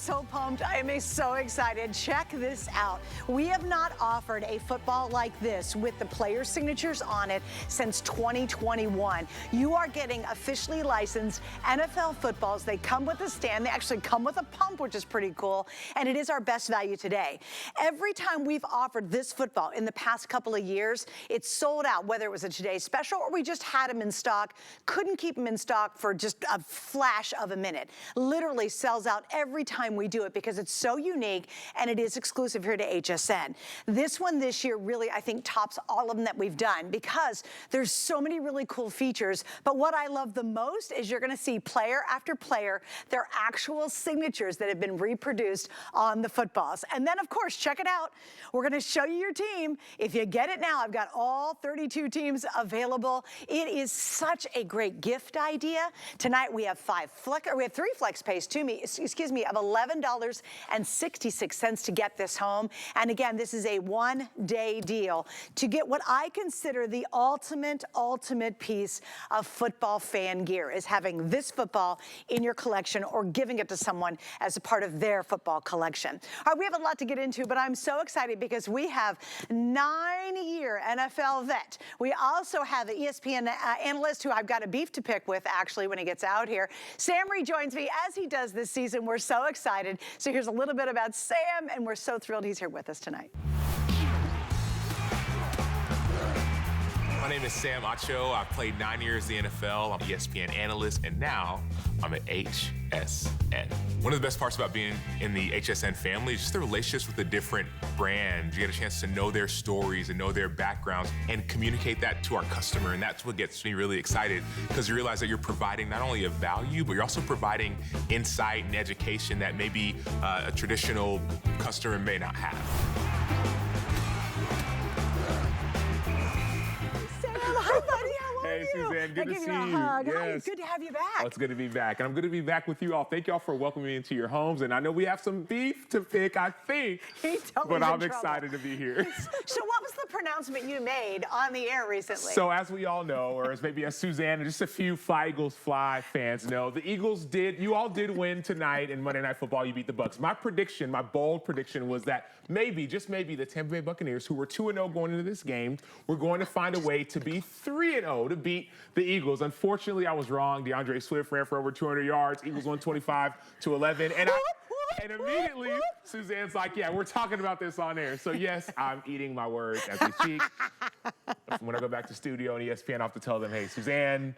so pumped. I am so excited. Check this out. We have not offered a football like this with the player signatures on it since 2021. You are getting officially licensed NFL footballs. They come with a stand. They actually come with a pump, which is pretty cool. And it is our best value today. Every time we've offered this football in the past couple of years, it's sold out, whether it was a today's special or we just had them in stock. Couldn't keep them in stock for just a flash of a minute. Literally sells out every time we do it because it's so unique and it is exclusive here to HSN. This one this year really, I think, tops all of them that we've done because there's so many really cool features. But what I love the most is you're gonna see player after player, their actual signatures that have been reproduced on the footballs. And then of course, check it out. We're gonna show you your team. If you get it now, I've got all 32 teams available. It is such a great gift idea. Tonight we have three flex pays of $11.66 to get this home. And again, this is a one-day deal to get what I consider the ultimate piece of football fan gear, is having this football in your collection or giving it to someone as a part of their football collection. All right, we have a lot to get into, but I'm so excited because we have 9-year NFL vet. We also have the ESPN analyst who I've got a beef to pick with actually when he gets out here. Sam rejoins me as he does this season. We're so excited. So here's a little bit about Sam, and we're so thrilled he's here with us tonight. My name is Sam Acho. I've played 9 years in the NFL. I'm an ESPN analyst, and now I'm at HSN. One of the best parts about being in the HSN family is just the relationships with the different brands. You get a chance to know their stories and know their backgrounds and communicate that to our customer, and that's what gets me really excited because you realize that you're providing not only a value, but you're also providing insight and education that maybe a traditional customer may not have. Hi, buddy. How are Hey, you? Suzanne, good to see you. Hug. Yes. Hi, good to have you back. Oh, it's good to be back, and I'm good to be back with you all. Thank y'all for welcoming me into your homes, and I know we have some beef to pick, I think, but I'm excited to be here. So what was the pronouncement you made on the air recently? So as we all know, or as maybe as Suzanne and just a few Fly Eagles Fly fans know, the Eagles you all did win tonight in Monday Night Football. You beat the Bucs. My prediction, my bold prediction was that maybe, just maybe, the Tampa Bay Buccaneers, who were 2-0 going into this game, were going to find a way to be 3-0 to beat the Eagles. Unfortunately, I was wrong. DeAndre Swift ran for over 200 yards. Eagles won 25-11. And immediately, Suzanne's like, yeah, we're talking about this on air. So yes, I'm eating my words as we speak. When I go back to studio and ESPN, I have to tell them, hey, Suzanne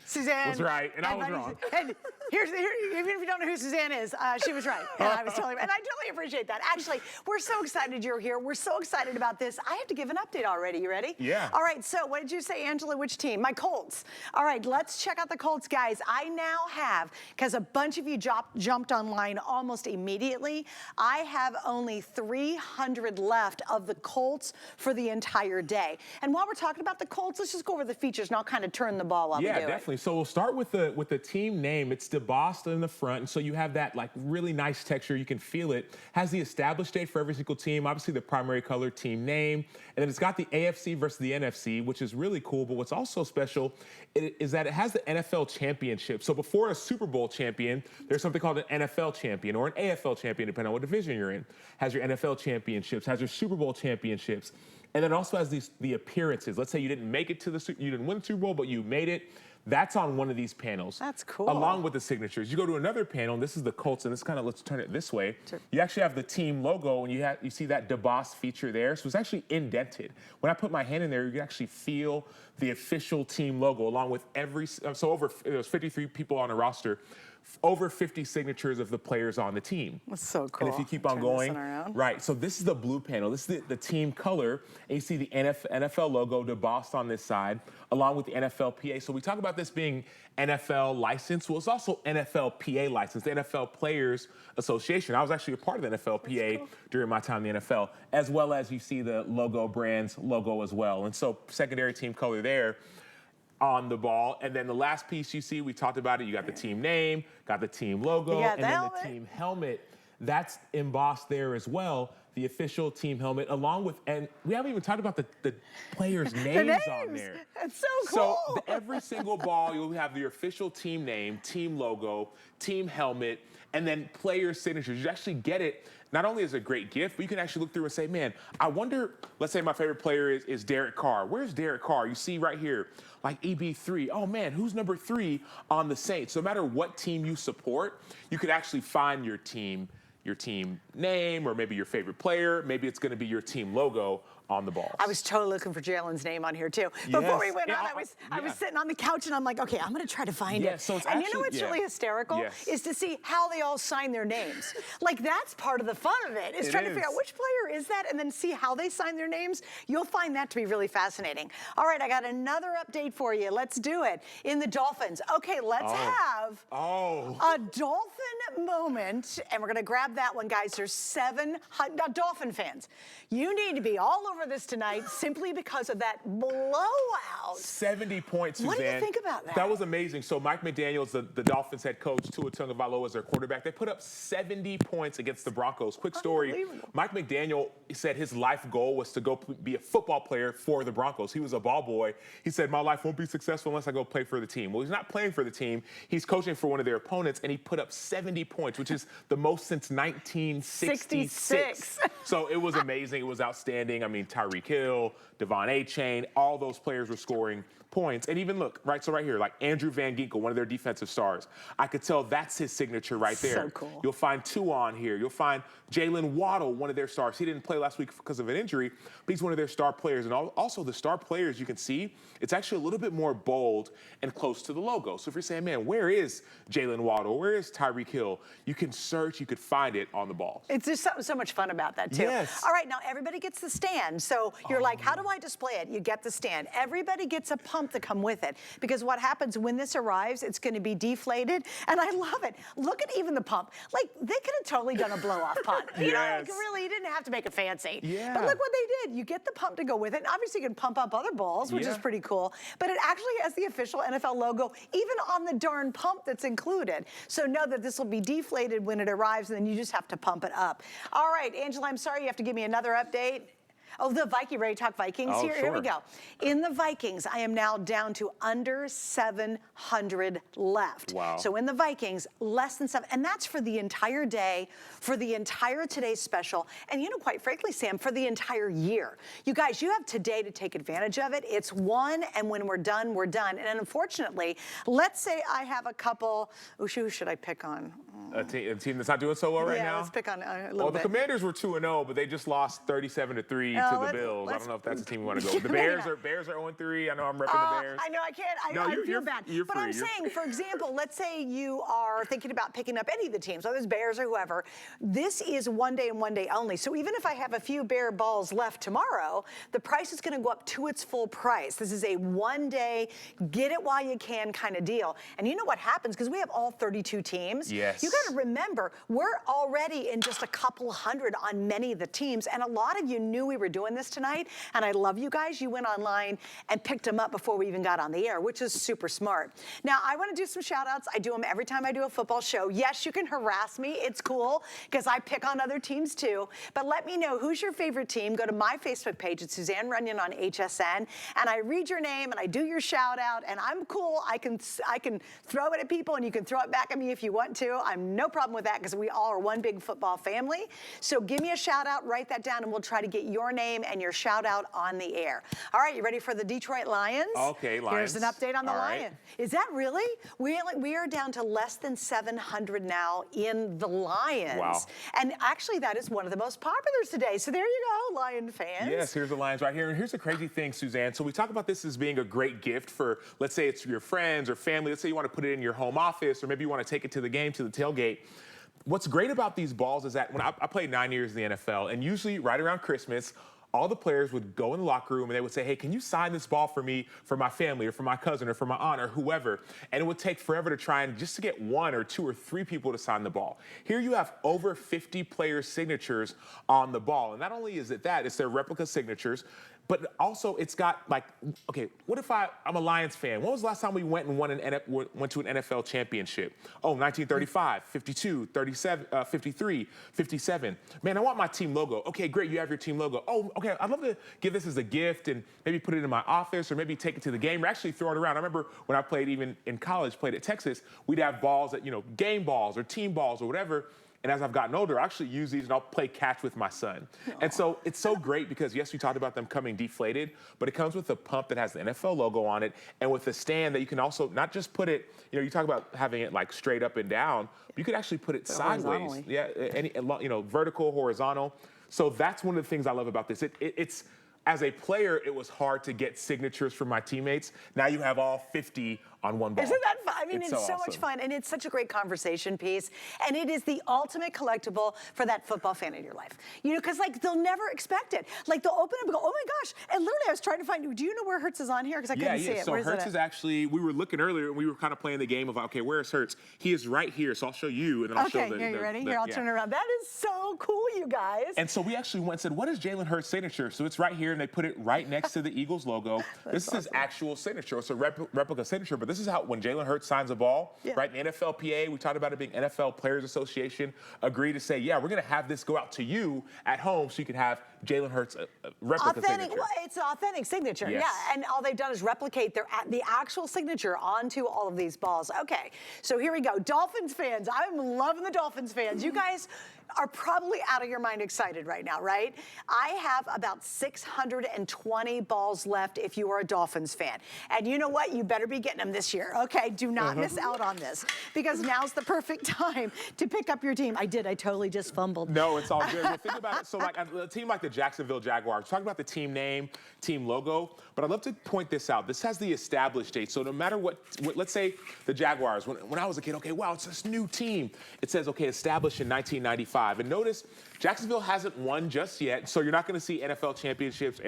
was right, and I was wrong. And even if you don't know who Suzanne is, she was right. And I was telling you, and I totally appreciate that. Actually, we're so excited you're here. We're so excited about this. I have to give an update already. You ready? Yeah. All right, so what did you say, Angela? Which team? My Colts. All right, let's check out the Colts, guys. I now have, because a bunch of you jumped online almost immediately, I have only 300 left of the Colts for the entire day. And while we're talking about the Colts, let's just go over the features and I'll kind of turn the ball up. Yeah, definitely. So we'll start with the team name. It's DeBost in the front, and so you have that like really nice texture. You can feel it. Has the established date for every single team. Obviously, the primary color, team name, and then it's got the AFC versus the NFC, which is really cool. But what's also special is that it has the NFL championship. So before a Super Bowl champion, there's something called an NFL champion or an AFL champion, depending on what division you're in. Has your NFL championships, has your Super Bowl championships. And then also has the appearances. Let's say you didn't make it to you didn't win the Super Bowl, but you made it. That's on one of these panels. That's cool. Along with the signatures. You go to another panel, and this is the Colts, and this kind of, let's turn it this way. Sure. You actually have the team logo, and you see that DeBost feature there. So it's actually indented. When I put my hand in there, you can actually feel the official team logo, along with there was 53 people on the roster, over 50 signatures of the players on the team. That's so cool. And if you keep on going, right, so this is the blue panel. This is the team color, and you see the NFL logo, DeBost on this side, along with the NFLPA. So we talk about this being NFL license. Well, it's also NFLPA license, the NFL Players Association. I was actually a part of the NFLPA during my time in the NFL, as well as you see the logo brand's logo as well. And so secondary team color there on the ball. And then the last piece you see, we talked about it, you got the team name, got the team logo, and then the team helmet. That's embossed there as well, the official team helmet, along with, and we haven't even talked about the players' names on there. That's so cool. So every single ball, you'll have your official team name, team logo, team helmet, and then player signatures. You actually get it not only as a great gift, but you can actually look through and say, man, I wonder, let's say my favorite player is Derek Carr. Where's Derek Carr? You see right here, like EB3. Oh man, who's number 3 on the Saints? No matter what team you support, you could actually find your team name, or maybe your favorite player. Maybe it's going to be your team logo on the balls. I was totally looking for Jalen's name on here too. Before we went on, I was sitting on the couch and I'm like, okay, I'm going to try to find it. So it's and actually, you know what's really hysterical is to see how they all sign their names. Like that's part of the fun of it, is trying to figure out which player is that and then see how they sign their names. You'll find that to be really fascinating. All right, I got another update for you. Let's do it. In the Dolphins. Okay, let's have a Dolphin moment, and we're going to grab that one, guys. There's 700 Dolphin fans. You need to be all over this tonight simply because of that blowout. 70 points, Suzanne. What do you think about that? That was amazing. So Mike McDaniels, the Dolphins head coach, Tua Tagovailoa as their quarterback, they put up 70 points against the Broncos. Quick story, Mike McDaniel said his life goal was to go be a football player for the Broncos. He was a ball boy. He said, my life won't be successful unless I go play for the team. Well, he's not playing for the team. He's coaching for one of their opponents, and he put up 70 points, which is the most since 1966. So it was amazing. It was outstanding. I mean, Tyreek Hill, Devon A-Chain, all those players were scoring points. And even look, right here, like Andrew Van Ginkel, one of their defensive stars. I could tell that's his signature right there. So cool. You'll find Tua on here. You'll find Jalen Waddle, one of their stars. He didn't play last week because of an injury, but he's one of their star players. And also the star players, you can see, it's actually a little bit more bold and close to the logo. So if you're saying, man, where is Jalen Waddle? Where is Tyreek Hill? You can search, you could find it on the ball. It's just so much fun about that, too. Yes. All right, now everybody gets the stand. So you're like, how do I display it? You get the stand. Everybody gets a pump to come with it, because what happens when this arrives, it's going to be deflated. And I love it. Look at even the pump. Like, they could have totally done a blow-off punt. You know, like, really, you didn't have to make it fancy. Yeah. But look what they did. You get the pump to go with it. And obviously, you can pump up other balls, which is pretty cool. But it actually has the official NFL logo, even on the darn pump that's included. So know that this will be deflated when it arrives, and then you just have to pump it up. All right, Angela, I'm sorry you have to give me another update. Oh, the Viking, ready to talk Vikings here? Here we go. In the Vikings, I am now down to under 700 left. Wow. So in the Vikings, less than 7. And that's for the entire day, for the entire Today's Special. And you know, quite frankly, Sam, for the entire year. You guys, you have today to take advantage of it. It's one, and when we're done, we're done. And unfortunately, let's say I have a couple, who should I pick on? A team that's not doing so well right now? Yeah, let's pick on a little bit. The Commanders were 2-0, but they just lost 37-3 to the Bills. I don't know if that's the team we want to go. The Bears are 0-3. I know I'm repping the Bears. I know I can't. I feel bad. But I'm saying, for example, let's say you are thinking about picking up any of the teams, whether it's Bears or whoever. This is one day and one day only. So even if I have a few Bear balls left tomorrow, the price is going to go up to its full price. This is a one-day, get it while you can kind of deal. And you know what happens? Because we have all 32 teams. Yes. You got to remember, we're already in just a couple hundred on many of the teams, and a lot of you knew we were doing this tonight, and I love you guys. You went online and picked them up before we even got on the air, which is super smart. Now, I want to do some shout-outs. I do them every time I do a football show. Yes, you can harass me. It's cool, because I pick on other teams too, but let me know who's your favorite team. Go to my Facebook page. It's Suzanne Runyon on HSN, and I read your name, and I do your shout-out, and I'm cool. I can throw it at people, and you can throw it back at me if you want to. I'm no problem with that, because we all are one big football family. So give me a shout out, write that down, and we'll try to get your name and your shout out on the air. All right, you ready for the Detroit Lions? Okay, Lions. Here's an update on the Lions. Is that really? We are down to less than 700 now in the Lions. Wow. And actually, that is one of the most popular today. So there you go, Lion fans. Yes, here's the Lions right here. And here's the crazy thing, Suzanne. So we talk about this as being a great gift for, let's say it's your friends or family. Let's say you want to put it in your home office, or maybe you want to take it to the game, to the tailgate. What's great about these balls is that when I played 9 years in the NFL, and usually right around Christmas, all the players would go in the locker room and they would say, hey, can you sign this ball for me, for my family, or for my cousin, or for my aunt, or whoever? And it would take forever to try and just to get 1 or 2 or 3 people to sign the ball. Here you have over 50 player signatures on the ball. And not only is it that, it's their replica signatures. But also, it's got like, okay, what if I'm a Lions fan? When was the last time we went and went to an NFL championship? Oh, 1935, 52, 37, 53, 57. Man, I want my team logo. Okay, great, you have your team logo. Oh, okay, I'd love to give this as a gift and maybe put it in my office or maybe take it to the game or actually throw it around. I remember when I played even in college, played at Texas, we'd have balls that, game balls or team balls or whatever. And as I've gotten older, I actually use these and I'll play catch with my son. Aww. And so it's so great because, yes, we talked about them coming deflated, but it comes with a pump that has the NFL logo on it and with a stand that you can also not just put it, you talk about having it like straight up and down, but you could actually put it sideways. Yeah, vertical, horizontal. So that's one of the things I love about this. It's as a player, it was hard to get signatures from my teammates. Now you have all 50 on one ball. Isn't that fun? I mean, it's so awesome. much fun, and it's such a great conversation piece, and it is the ultimate collectible for that football fan in your life. Because like they'll never expect it. Like they'll open it and go, oh my gosh! And literally, I was trying to find. Do you know where Hertz is on here? Because I couldn't see it. So Hertz is actually. We were looking earlier, and we were kind of playing the game of okay, where is Hertz? He is right here. So I'll show you, and then I'll show the. Okay, you ready? Here, I'll turn it around. That is so cool, you guys. And so we actually went and said, what is Jalen Hurts' signature? So it's right here, and they put it right next to the Eagles logo. This is his actual signature. It's a replica signature, but this is how when Jalen Hurts signs a ball, right? The NFLPA, we talked about it being NFL Players Association, agreed to say, yeah, we're going to have this go out to you at home so you can have Jalen Hurts' replica signature. Well, it's an authentic signature, yes. Yeah. And all they've done is replicate the actual signature onto all of these balls. Okay, so here we go. Dolphins fans, I'm loving the Dolphins fans. You guys are probably out of your mind excited right now, right? I have about 620 balls left if you are a Dolphins fan. And you know what? You better be getting them this year, okay? Do not miss out on this because now's the perfect time to pick up your team. I totally just fumbled. No, it's all good. Well, think about it. So like a team like the Jacksonville Jaguars, talking about the team name, team logo, but I'd love to point this out. This has the established date. So no matter what let's say the Jaguars, when I was a kid, okay, wow, it's this new team. It says, okay, established in 1995. And notice, Jacksonville hasn't won just yet, so you're not going to see NFL championships,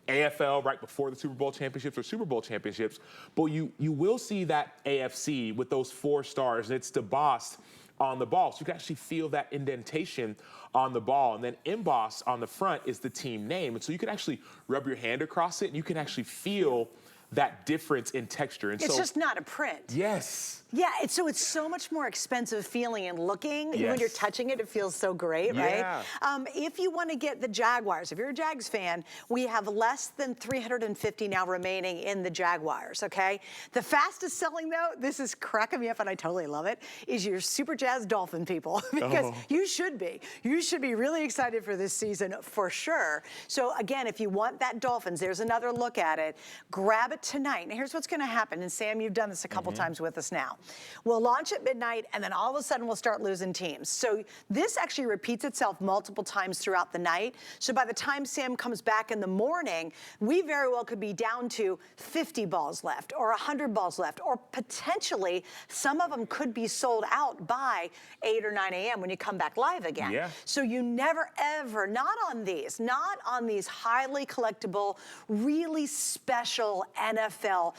AFL right before the Super Bowl championships or Super Bowl championships, but you will see that AFC with those 4 stars, and it's embossed on the ball. So you can actually feel that indentation on the ball. And then embossed on the front is the team name. And so you can actually rub your hand across it, and you can actually feel that difference in texture. And it's just not a print. Yes. Yeah, it's so much more expensive feeling and looking. Yes. When you're touching it, it feels so great, yeah. right? If you want to get the Jaguars, if you're a Jags fan, we have less than 350 now remaining in the Jaguars, okay? The fastest selling, though, this is cracking me up, and I totally love it, is your Super Jazz Dolphin people. Because you should be. You should be really excited for this season for sure. So, again, if you want that Dolphins, there's another look at it. Grab it tonight. Now, here's what's going to happen. And, Sam, you've done this a couple times with us now. We'll launch at midnight, and then all of a sudden we'll start losing teams. So this actually repeats itself multiple times throughout the night. So by the time Sam comes back in the morning, we very well could be down to 50 balls left or 100 balls left, or potentially some of them could be sold out by 8 or 9 a.m. when you come back live again. Yeah. So you never, ever, not on these highly collectible, really special NFL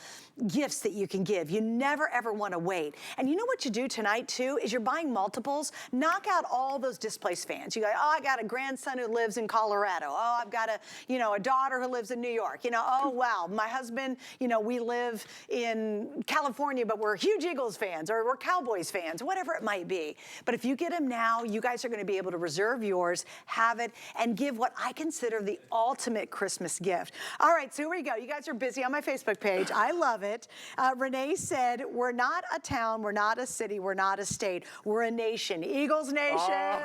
gifts that you can give. You never, ever want to wait. And you know what you do tonight, too, is you're buying multiples. Knock out all those displaced fans. You go, oh, I got a grandson who lives in Colorado. Oh, I've got a daughter who lives in New York. Oh, wow, my husband, we live in California, but we're huge Eagles fans, or we're Cowboys fans, whatever it might be. But if you get them now, you guys are going to be able to reserve yours, have it, and give what I consider the ultimate Christmas gift. All right, so here we go. You guys are busy on my Facebook page. I love it. Renee said, we're not a town, we're not a city, we're not a state, we're a nation. Eagles Nation.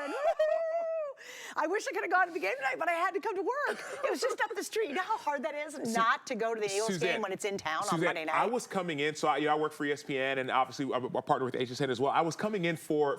I wish I could have gone to the game tonight, but I had to come to work. It was just up the street. You know how hard that is not to go to the Eagles game when it's in town on Monday night? I was coming in, so I work for ESPN, and obviously I partner with HSN as well. I was coming in for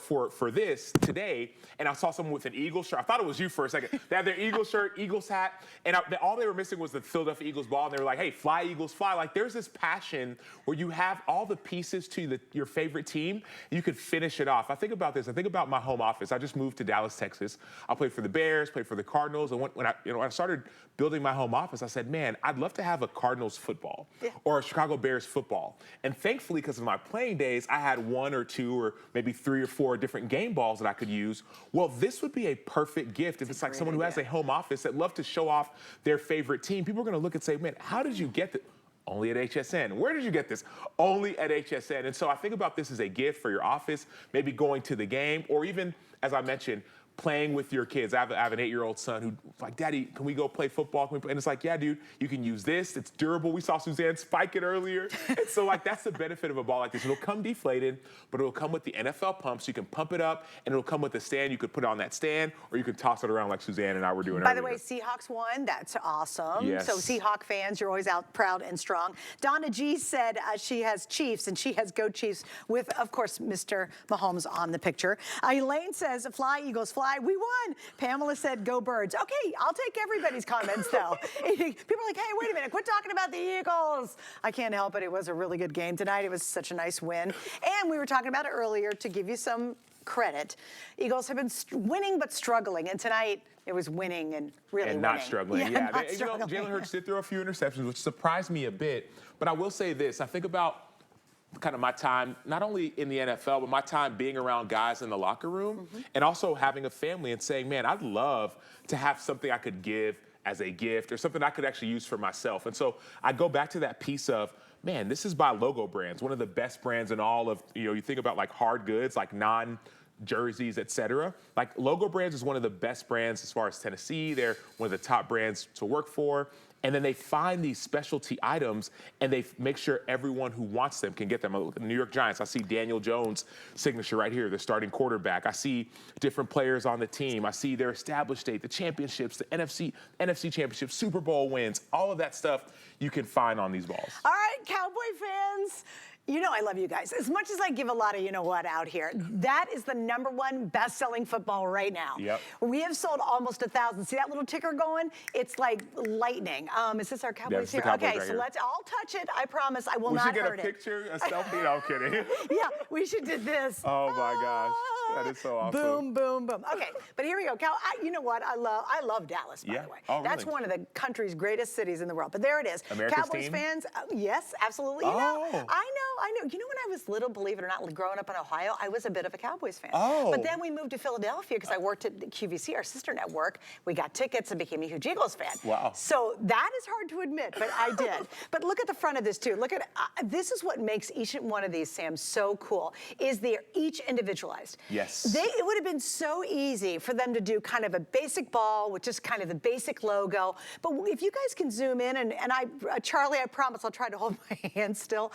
this today, and I saw someone with an Eagles shirt. I thought it was you for a second. They had their Eagles shirt, Eagles hat, and all they were missing was the Philadelphia Eagles ball, and they were like, hey, fly, Eagles, fly. Like, there's this passion where you have all the pieces to your favorite team, and you could finish it off. I think about this. I think about my home office. I just moved to Dallas, Texas. I played for the the Bears, played for the Cardinals. And when I started building my home office, I said, man, I'd love to have a Cardinals football or a Chicago Bears football. And thankfully, because of my playing days, I had 1 or 2 or maybe 3 or 4 different game balls that I could use. Well, this would be a perfect gift if it's like someone who has a home office that love to show off their favorite team. People are going to look and say, man, how did you get this? Only at HSN. Where did you get this? Only at HSN. And so I think about this as a gift for your office, maybe going to the game, or even, as I mentioned, playing with your kids. I have an 8-year-old son who's like, Daddy, can we go play football? Can we play? And it's like, yeah, dude, you can use this. It's durable. We saw Suzanne spike it earlier. And so, like, that's the benefit of a ball like this. It'll come deflated, but it'll come with the NFL pump, so you can pump it up, and it'll come with a stand. You could put it on that stand, or you could toss it around like Suzanne and I were doing earlier. By the way, Seahawks won. That's awesome. Yes. So Seahawk fans, you're always out proud and strong. Donna G said she has Chiefs, and she has Go Chiefs with, of course, Mr. Mahomes on the picture. Elaine says, fly, Eagles, fly. We won. Pamela said, go Birds. Okay, I'll take everybody's comments, though. People are like, hey, wait a minute, quit talking about the Eagles. I can't help it. It was a really good game tonight. It was such a nice win. And we were talking about it earlier to give you some credit. Eagles have been winning but struggling, and tonight it was winning and really winning. Not struggling. Yeah, not struggling. Jalen Hurts did throw a few interceptions, which surprised me a bit. But I will say this. I think about kind of my time, not only in the NFL, but my time being around guys in the locker room and also having a family and saying, man, I'd love to have something I could give as a gift or something I could actually use for myself. And so I go back to that piece of, man, this is by Logo Brands, one of the best brands in all of, you think about like hard goods, like jerseys, etc. Like Logo Brands is one of the best brands as far as Tennessee. They're one of the top brands to work for. And then they find these specialty items and they make sure everyone who wants them can get them. I look at the New York Giants. I see Daniel Jones' signature right here, the starting quarterback. I see different players on the team. I see their established state, the championships, the NFC championships, Super Bowl wins, all of that stuff you can find on these balls. All right, Cowboy fans. You know I love you guys. As much as I give a lot of you-know-what out here, that is the #1 best-selling football right now. Yep. We have sold almost 1,000. See that little ticker going? It's like lightning. Is this our Cowboys here? Cowboys okay, right so here. I'll touch it. I promise I will not hurt it. We should get a picture, a selfie. No, I'm kidding. Yeah, we should do this. Oh, my gosh. That is so awesome. Boom, boom, boom. Okay, but here we go. You know what? I love Dallas, by the way. Oh, really? That's one of the country's greatest cities in the world. But there it is. America's Cowboys team? fans, yes, absolutely. You know, I know. You know, when I was little, believe it or not, growing up in Ohio, I was a bit of a Cowboys fan. Oh. But then we moved to Philadelphia because I worked at QVC, our sister network. We got tickets and became a huge Eagles fan. Wow. So that is hard to admit, but I did. But look at the front of this, too. Look at this is what makes each one of these, Sam, so cool, is they're each individualized. Yes. It would have been so easy for them to do kind of a basic ball with just kind of the basic logo. But if you guys can zoom in, and Charlie, I promise I'll try to hold my hand still.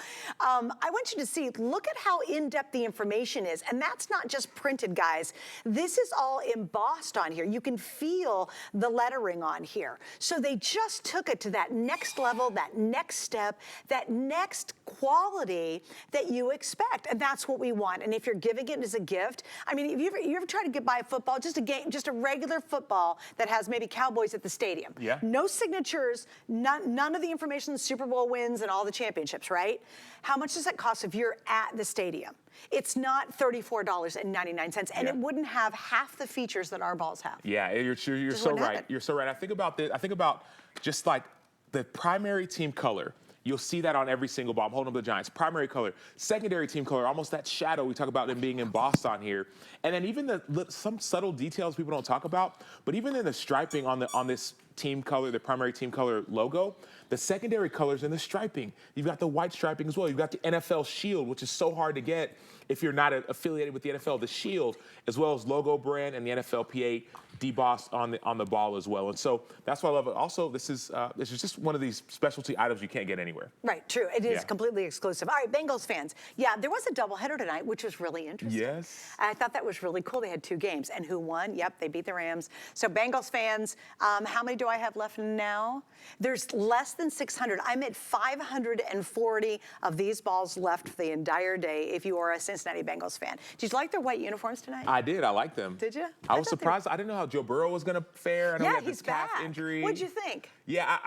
I want you to see, look at how in-depth the information is. And that's not just printed, guys. This is all embossed on here. You can feel the lettering on here. So they just took it to that next level, that next step, that next quality that you expect. And that's what we want. And if you're giving it as a gift, I mean, you ever try to buy a football, just a regular football that has maybe Cowboys at the stadium? Yeah. No signatures, none of the information, the Super Bowl wins and all the championships, right? How much does that cost if you're at the stadium? It's not $34.99, and it wouldn't have half the features that our balls have. Yeah, you're so right. You're so right. I think about this. I think about just like the primary team color. You'll see that on every single ball. I'm holding up the Giants. Primary color, secondary team color, almost that shadow. We talk about them being embossed on here. And then even some subtle details people don't talk about, but even in the striping on this team color, the primary team color logo, the secondary colors and the striping. You've got the white striping as well. You've got the NFL shield, which is so hard to get if you're not affiliated with the NFL. The shield, as well as logo brand and the NFLPA debossed on the ball as well. And so that's why I love it. Also, this is just one of these specialty items you can't get anywhere. Right, true. It is completely exclusive. All right, Bengals fans. Yeah, there was a doubleheader tonight, which was really interesting. Yes. I thought that was really cool. They had 2 games. And who won? Yep, they beat the Rams. So Bengals fans, how many do I have left now? There's less than 600. I'm at 540 of these balls left for the entire day if you are a Cincinnati Bengals fan. Did you like their white uniforms tonight? I did. I liked them. Did you? I was surprised. I didn't know how Joe Burrow was going to fare. I know he had this calf injury. What'd you think? Yeah,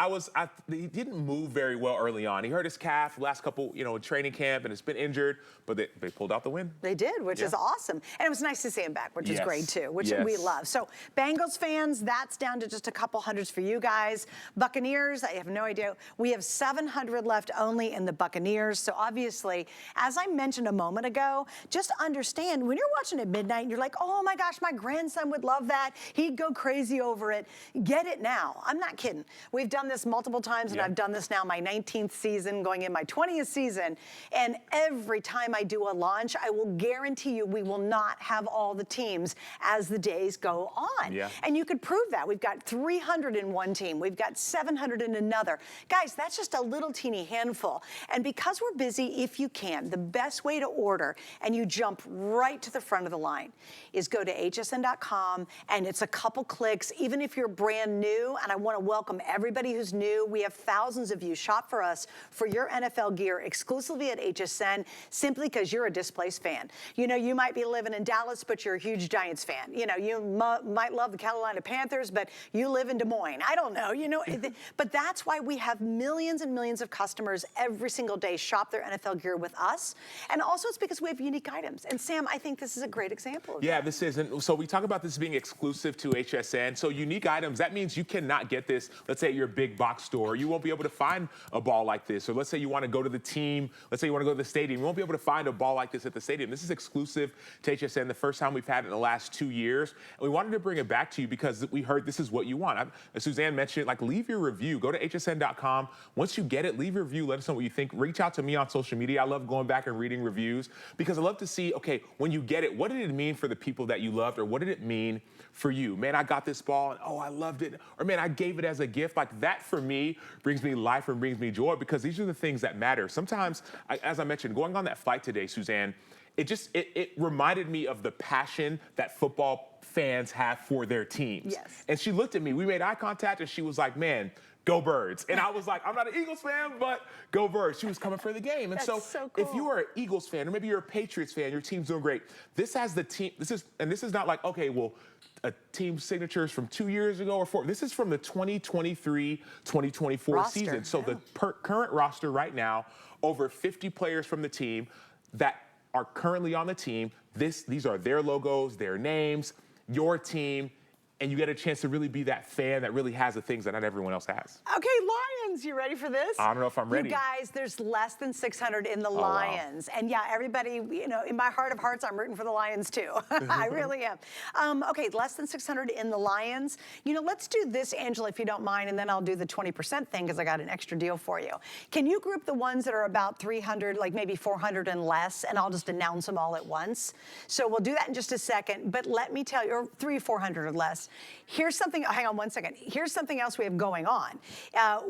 he didn't move very well early on. He hurt his calf last couple, training camp, and it's been injured, but they pulled out the win. They did, which is awesome. And it was nice to see him back, which is great too, which we love. So Bengals fans, that's down to just a couple hundreds for you guys. Buccaneers, I have no idea. We have 700 left only in the Buccaneers. So obviously, as I mentioned a moment ago, just understand when you're watching at midnight and you're like, oh my gosh, my grandson would love that. He'd go crazy over it. Get it now. I'm not kidding. We've done this multiple times, and I've done this now my 19th season, going in my 20th season. And every time I do a launch, I will guarantee you we will not have all the teams as the days go on. Yeah. And you could prove that. We've got 300 in one team. We've got 700 in another. Guys, that's just a little teeny handful. And because we're busy, if you can, the best way to order, and you jump right to the front of the line, is go to hsn.com, and it's a couple clicks, even if you're brand new. And I want to welcome everybody who's new. We have thousands of you shop for us for your NFL gear exclusively at HSN, simply because you're a displaced fan. You might be living in Dallas, but you're a huge Giants fan. You might love the Carolina Panthers, but you live in Des Moines. I don't know, but that's why we have millions and millions of customers every single day shop their NFL gear with us. And also it's because we have unique items. And Sam, I think this is a great example of that. This is. And so we talk about this being exclusive to HSN. So unique items, that means you cannot get this, let's say, at your big box store. You won't be able to find a ball like this. Or let's say you want to go to the team. Let's say you want to go to the stadium. You won't be able to find a ball like this at the stadium. This is exclusive to HSN, the first time we've had it in the last 2 years. And we wanted to bring it back to you because we heard this is what you want. As Suzanne mentioned, leave your review. Go to hsn.com. Once you get it, leave your review. Let us know what you think. Reach out to me on social media. I love going back and reading reviews because I love to see, okay, when you get it, what did it mean for the people that you loved, or what did it mean for you? Man, I got this ball, and I loved it. Or man, I gave it as a gift. That for me brings me life and brings me joy, because these are the things that matter. Sometimes, as I mentioned, going on that flight today, Suzanne, it reminded me of the passion that football fans have for their teams. Yes. And she looked at me, we made eye contact, and she was like, man, go Birds. And I was like, I'm not an Eagles fan, but go Birds. She was coming for the game. And so so cool. If you are an Eagles fan, or maybe you're a Patriots fan, your team's doing great. This has the team, this is not like, okay, well, a team signatures from 2 years ago or 4. This is from the 2023-2024 season. So the current roster right now, over 50 players from the team that are currently on the team. These are their logos, their names, your team, and you get a chance to really be that fan that really has the things that not everyone else has. Okay, Lions, you ready for this? I don't know if I'm ready. You guys, there's less than 600 in the Lions. Wow. And yeah, everybody, in my heart of hearts, I'm rooting for the Lions too. I really am. Okay, less than 600 in the Lions. Let's do this, Angela, if you don't mind, and then I'll do the 20% thing because I got an extra deal for you. Can you group the ones that are about 300, like maybe 400 and less, and I'll just announce them all at once? So we'll do that in just a second, but let me tell you, or 400 or less. Here's something, hang on one second. Here's something else we have going on.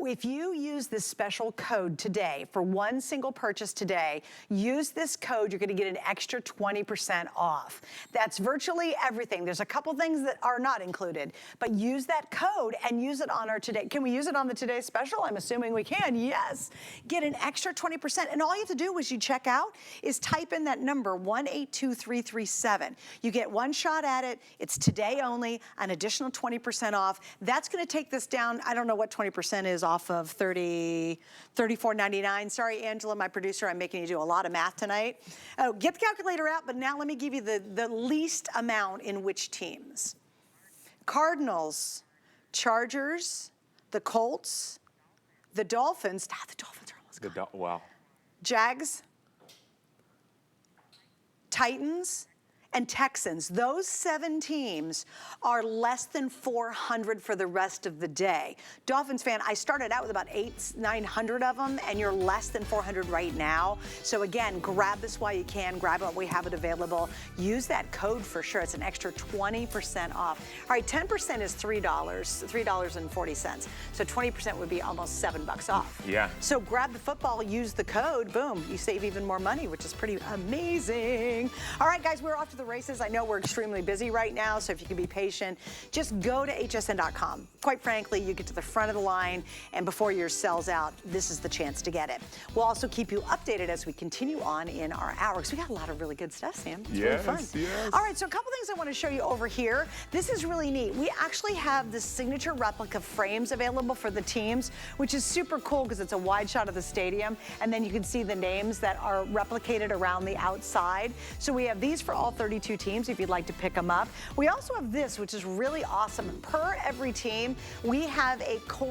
If you use this special code today for one single purchase today, use this code, you're gonna get an extra 20% off. That's virtually everything. There's a couple things that are not included, but use that code and use it on our today. Can we use it on the Today Special? I'm assuming we can, yes. Get an extra 20%. And all you have to do as you check out is type in that number, 182337. You get one shot at it. It's today only. An additional 20% off. That's going to take this down. I don't know what 20% is off of $34.99. Sorry, Angela, my producer, I'm making you do a lot of math tonight. Oh, get the calculator out, but now let me give you the least amount in which teams. Cardinals, Chargers, the Colts, the Dolphins. The Dolphins are almost gone. Wow. Jags, Titans, and Texans. Those 7 teams are less than 400 for the rest of the day. Dolphins fan, I started out with about 900 of them, and you're less than 400 right now. So again, grab this while you can. Grab it, we have it available. Use that code for sure. It's an extra 20% off. All right, 10% is $3.40. So 20% would be almost $7 off. Yeah. So grab the football, use the code, boom, you save even more money, which is pretty amazing. All right, guys, we're off to the races. I know we're extremely busy right now, so if you can be patient, just go to hsn.com. Quite frankly, you get to the front of the line, and before yours sells out, this is the chance to get it. We'll also keep you updated as we continue on in our hour, because we got a lot of really good stuff, Sam. It's really fun. Yes. All right, so a couple things I want to show you over here. This is really neat. We actually have the signature replica frames available for the teams, which is super cool because it's a wide shot of the stadium, and then you can see the names that are replicated around the outside. So we have these for all 32 teams if you'd like to pick them up. We also have this, which is really awesome. Per every team, we have a coin